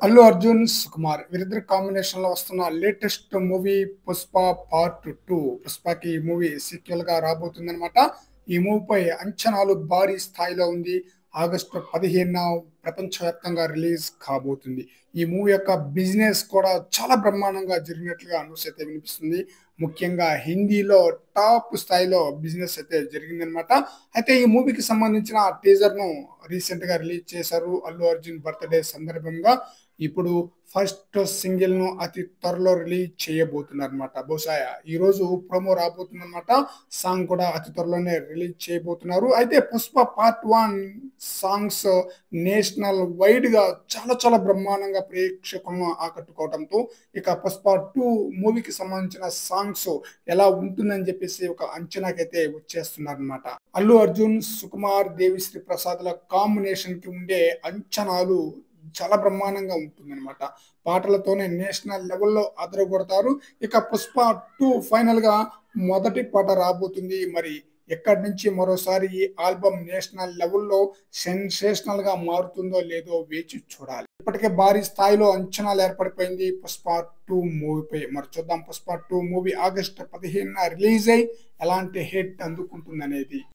అల్లు అర్జున్, సుకుమార్ వీరిద్దరి కాంబినేషన్‌లో వస్తున్న లేటెస్ట్ మూవీ 'పుష్ప పార్ట్ 2'. 'పుష్ప'కి ఈ మూవీ సీక్వెల్‌గా రాబోతుందనమాట. ఈ మూవీపై అంచనాలు భారీ స్థాయిలో ఉంది. ఆగస్టు 15న ప్రపంచవ్యాప్తంగా రిలీజ్ కాబోతుంది. ఈ మూవీ యొక్క బిజినెస్ కూడా చాలా బ్రహ్మాండంగా జరిగినట్లుగా న్యూస్ అయితే వినిపిస్తుంది. ముఖ్యంగా హిందీలో టాప్ స్థాయిలో బిజినెస్ అయితే జరిగిందనమాట. అయితే ఈ మూవీకి సంబంధించిన టీజర్‌ను రీసెంట్‌గా రిలీజ్ చేశారు. అల్లు అర్జున్ బర్త్‌డే సందర్భంగా. ఇప్పుడు ఫస్ట్ సింగిల్‌ను అతి త్వరలో రిలీజ్ చేయబోతున్నారన్నమాట. బహుశా ఈరోజు ప్రోమో రాబోతుందన్నమాట. సాంగ్ కూడా అతి త్వరలోనే రిలీజ్ చేయబోతున్నారు. అయితే 'పుష్ప పార్ట్ 1' సాంగ్స్ నేషనల్ వైడ్‌గా చాలా చాలా బ్రహ్మాండంగా ప్రేక్షకులను ఆకట్టుకోవడంతో ఇక 'పుష్ప 2' మూవీకి సంబంధించిన సాంగ్స్ ఎలా ఉంటుందని చెప్పేసి ఒక అంచనాకైతే వచ్చేస్తున్నారన్నమాట. అల్లు అర్జున్, సుకుమార్, దేవిశ్రీ ప్రసాద్‌ల కాంబినేషన్‌కి ఉండే అంచనాలు చాలా బ్రహ్మాండంగా ఉంటుందన్నమాట. పాటలతోనే నేషనల్ లెవెల్‌లో అదరగొడతారు. ఇక 'పుష్ప 2' ఫైనల్‌గా మొదటి పాట రాబోతుంది. మరి ఎక్కడి నుంచి మరోసారి ఈ ఆల్బమ్ నేషనల్ లెవెల్‌లో సెన్సేషనల్‌గా మారుతుందో లేదో వేచి చూడాలి. ఇప్పటికే భారీ స్థాయిలో అంచనాలు ఏర్పడిపోయింది 'పుష్ప 2' మూవీపై. మరి చూద్దాం 'పుష్ప 2' మూవీ ఆగస్టు 15న రిలీజ్ అయ్యి ఎలాంటి హిట్ అందుకుంటుందనేది.